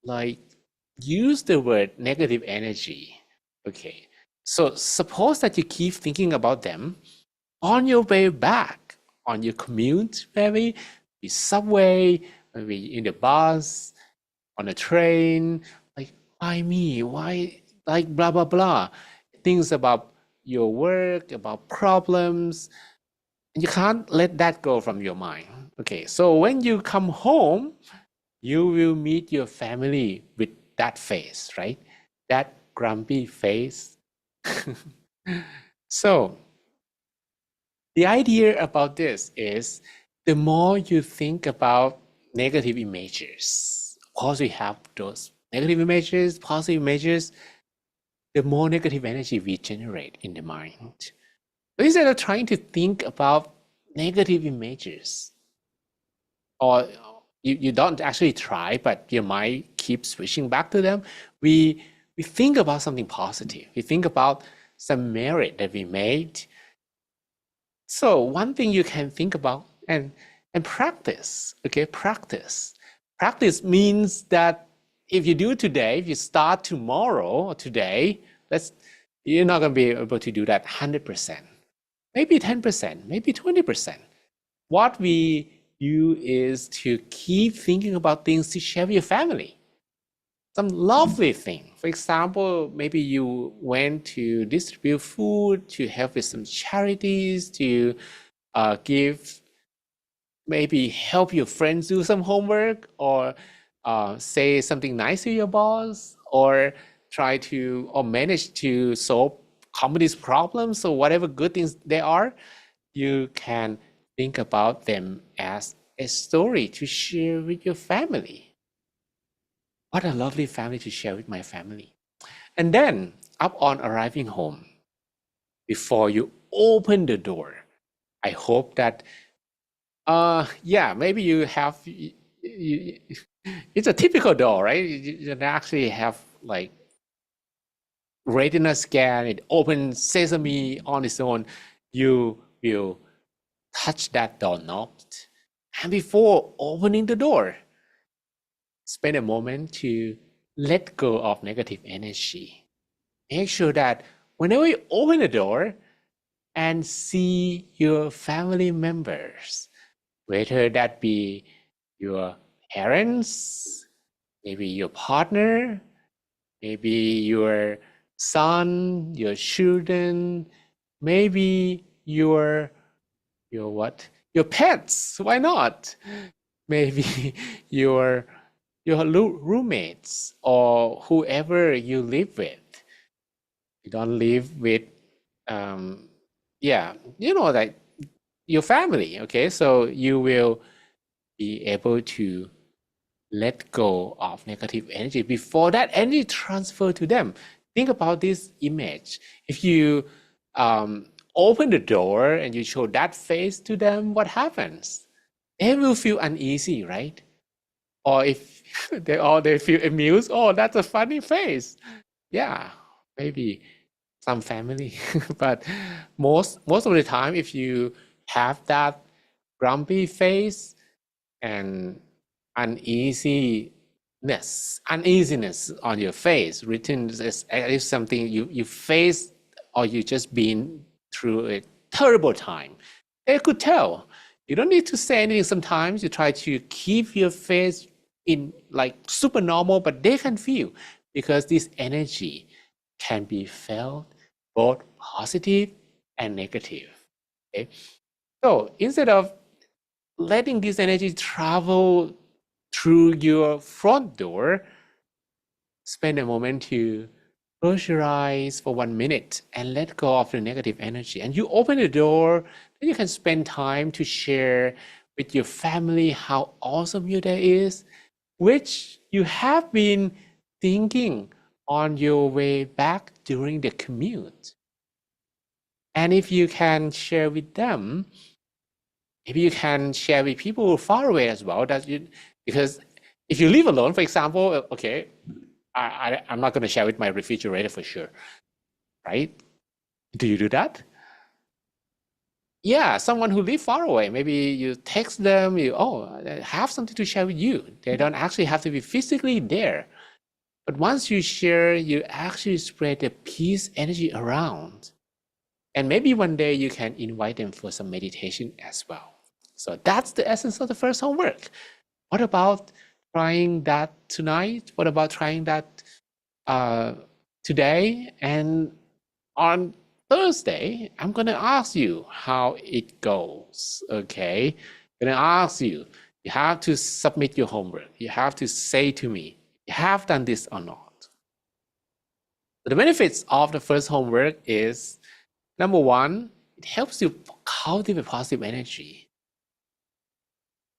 like use the word negative energy. Okay. So suppose that you keep thinking about them on your way back. on your commute, maybe the subway, maybe in the bus, on a train, like, why me? Why, like, blah, blah, blah. Things about your work, about problems, and you can't let that go from your mind. Okay, so when you come home, you will meet your family with that face, right? That grumpy face. So the idea about this is the more you think about negative images, of course we have those negative images, positive images, the more negative energy we generate in the mind. But instead of trying to think about negative images, or you don't actually try, but your mind keeps switching back to them, we think about something positive. We think about some merit that we made. So one thing you can think about and practice, okay, practice. Practice means that if you do it today, if you start tomorrow or today, you're not going to be able to do that 100%. Maybe 10%, maybe 20%. What we do is to keep thinking about things to share with your family. Some lovely thing. For example, maybe you went to distribute food, to help with some charities, to give, maybe help your friends do some homework, or say something nice to your boss, or manage to solve company's problems, or whatever good things there are. You can think about them as a story to share with your family. What a lovely family to share with my family. And then, upon arriving home, before you open the door, I hope that, maybe you have, it's a typical door, right? You actually have like retina scan, it opens sesame on its own. You will touch that doorknob. And before opening the door, spend a moment to let go of negative energy. Make sure that whenever you open the door and see your family members, whether that be your parents, maybe your partner, maybe your son, your children, maybe your what? Your pets, why not? Maybe your roommates or whoever you live with. You don't live with, like your family, okay? So you will be able to let go of negative energy before that energy transfer to them. Think about this image. If you open the door and you show that face to them, what happens? They will feel uneasy, right? Or if they feel amused, oh, that's a funny face. Yeah, maybe some family. But most of the time, if you have that grumpy face and uneasiness on your face, written as if something you face, or you just been through a terrible time, they could tell. You don't need to say anything. Sometimes you try to keep your face in like super normal, but they can feel, because this energy can be felt both positive and negative. Okay? So instead of letting this energy travel through your front door, spend a moment to close your eyes for 1 minute and let go of the negative energy. And you open the door, then you can spend time to share with your family how awesome your day is, which you have been thinking on your way back during the commute. And if you can share with them, maybe you can share with people far away as well. Because if you live alone, for example, okay, I'm not going to share with my refrigerator for sure, right? Do you do that? Yeah, someone who live far away, maybe you text them, I have something to share with you. They don't actually have to be physically there. But once you share, you actually spread the peace energy around. And maybe one day you can invite them for some meditation as well. So that's the essence of the first homework. What about trying that tonight? What about trying that today? And on Thursday, I'm going to ask you how it goes. Okay. I'm going to ask you, you have to submit your homework. You have to say to me, you have done this or not. The benefits of the first homework is, number one, it helps you cultivate positive energy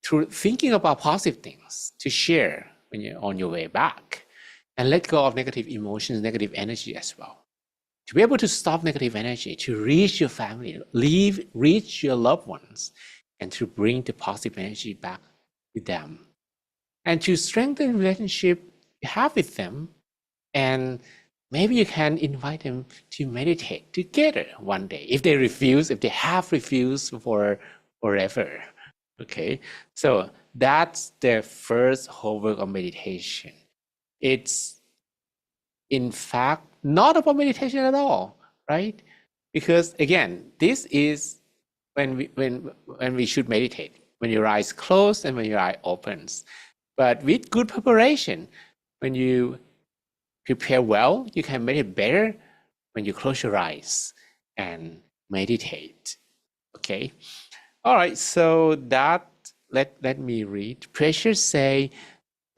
through thinking about positive things to share when you're on your way back, and let go of negative emotions, negative energy as well. To be able to stop negative energy, to reach your family, reach your loved ones, and to bring the positive energy back to them. And to strengthen the relationship you have with them, and maybe you can invite them to meditate together one day. If they refuse, if they have refused for forever. Okay, so that's the first homework of meditation. It's in fact not about meditation at all, right? Because again, this is when we should meditate, when your eyes closed and when your eye opens. But with good preparation, when you prepare well, you can meditate better when you close your eyes and meditate. Okay. All right. So that let me read. Precious say,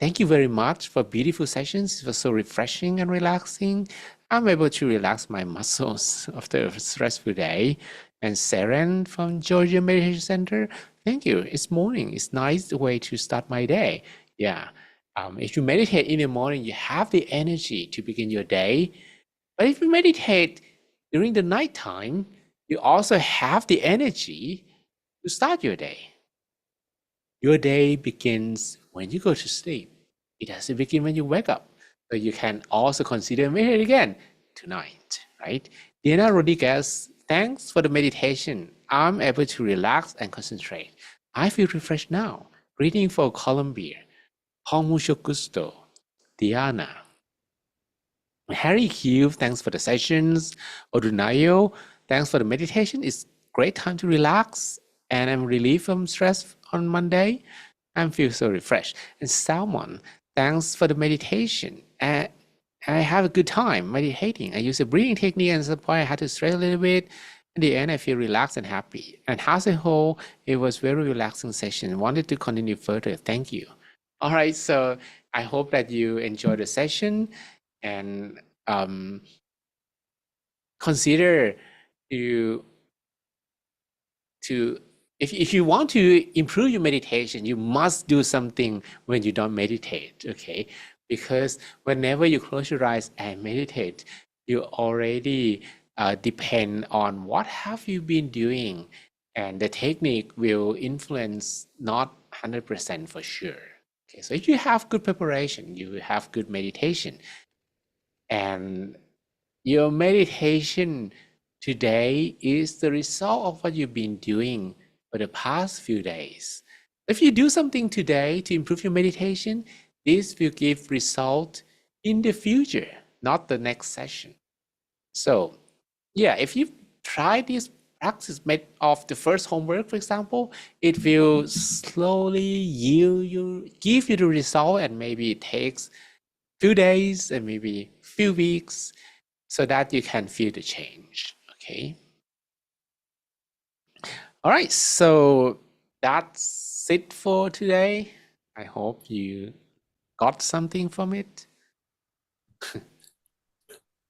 thank you very much for beautiful sessions. It was so refreshing and relaxing. I'm able to relax my muscles after a stressful day. And Seren from Georgia Meditation Center, thank you. It's morning. It's nice way to start my day. Yeah. If you meditate in the morning, you have the energy to begin your day. But if you meditate during the nighttime, you also have the energy to start your day. Your day begins when you go to sleep. It doesn't begin when you wake up. So you can also consider meditate again tonight, right? Diana Rodriguez, thanks for the meditation. I'm able to relax and concentrate. I feel refreshed now. Greeting for Colombia. Con mucho gusto. Diana. Harry Hugh, thanks for the sessions. Odunayo, thanks for the meditation. It's great time to relax, and I'm relieved from stress on Monday. I feel so refreshed. And Salmon, thanks for the meditation. I have a good time meditating. I use a breathing technique, and at some point I had to stretch a little bit. In the end, I feel relaxed and happy. And as a whole, it was very relaxing session. Wanted to continue further. Thank you. All right, so I hope that you enjoyed the session, and consider to if you want to improve your meditation, you must do something when you don't meditate, okay? Because whenever you close your eyes and meditate, you already depend on what have you been doing, and the technique will influence not 100% for sure. Okay, so if you have good preparation, you have good meditation, and your meditation today is the result of what you've been doing for the past few days. If you do something today to improve your meditation, this will give result in the future, not the next session. So yeah, if you try this practice made of the first homework, for example, it will slowly give you the result, and maybe it takes few days and maybe few weeks, so that you can feel the change, okay? All right, so that's it for today. I hope you got something from it.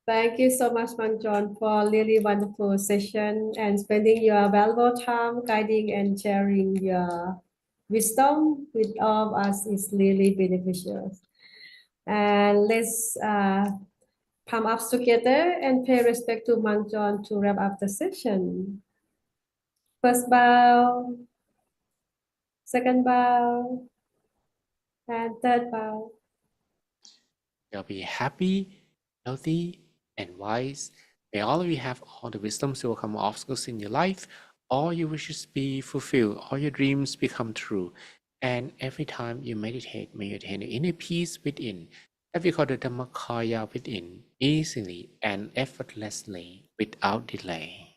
Thank you so much, John, for really wonderful session and spending your valuable time guiding and sharing your wisdom with all of us is really beneficial. And let's palm up together and pay respect to John to wrap up the session. First bow, second bow, and third bow. You'll be happy, healthy, and wise. May all of you have all the wisdoms to overcome obstacles in your life. All your wishes be fulfilled. All your dreams become true. And every time you meditate, may you attain the inner peace within, that we call the Dhammakaya within, easily and effortlessly, without delay.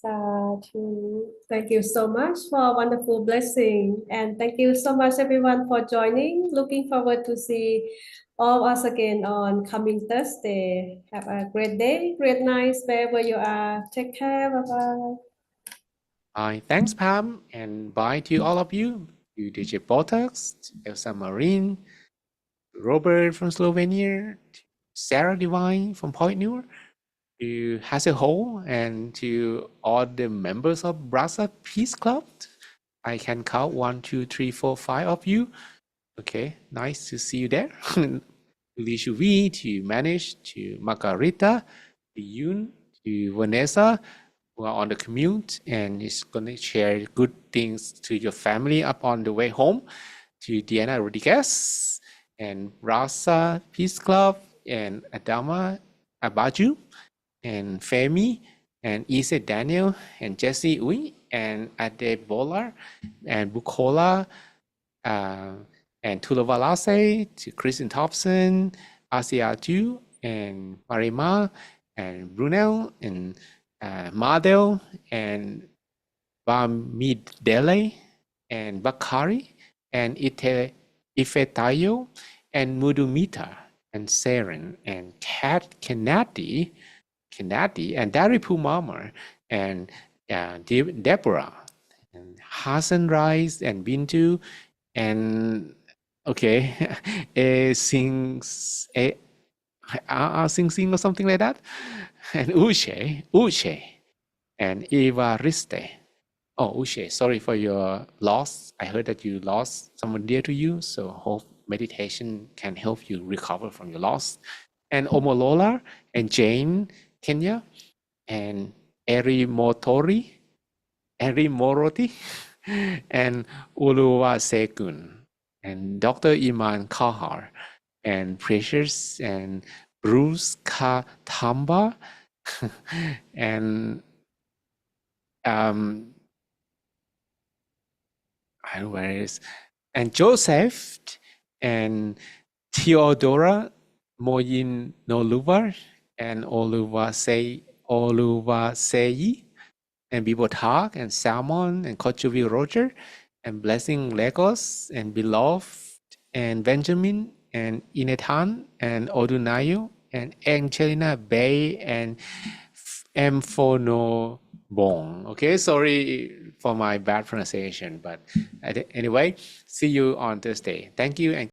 Sadhu. Thank you so much for a wonderful blessing. And thank you so much, everyone, for joining. Looking forward to see all of us again on coming Thursday. Have a great day, great night, wherever you are. Take care. Bye-bye. Thanks, Pam, and bye to all of you. To DJ Botox, Elsa Marine, Robert from Slovenia, Sarah Divine from Point Newer, to Hazel and to all the members of Brasa Peace Club. I can count 1, 2, 3, 4, 5 of you. Okay, nice to see you there. To Li Shuvi, to Manish, to Margarita, to Yun, to Vanessa, who are on the commute and is going to share good things to your family up on the way home. To Diana Rodriguez and Rasa Peace Club and Adama Abaju and Femi and Ise Daniel and Jesse Uy and Ade Bolar and Bukola and Tulavalase to Kristen Thompson, Asia Ju and Marima and Brunel and Madel and Bamidele and Bakari and Ifetayo and Mudumita and Saren and Kat Kennedy and Daripu Mama and Deborah and Hassan Rice and Bintu and okay, Sing or something like that, and Uche and Eva Riste. Oh, Uche, sorry for your loss. I heard that you lost someone dear to you, so hope meditation can help you recover from your loss. And Omolola and Jane Kenya and Eri Moroti, and Uluwa Sekun, and Dr. Iman Kahar, and Precious, and Bruce Katamba, and I don't know where it is, and Joseph, and Theodora Moyin Noluvar, and Oluwaseyi, and Bibo Talk, and Salmon, and Kochuvi Roger, and Blessing Legos, and Beloved, and Benjamin, and Inetan, and Odunayo, and Angelina Bay, and Mphono Bong. Okay, sorry for my bad pronunciation, but anyway, see you on Thursday. Thank you and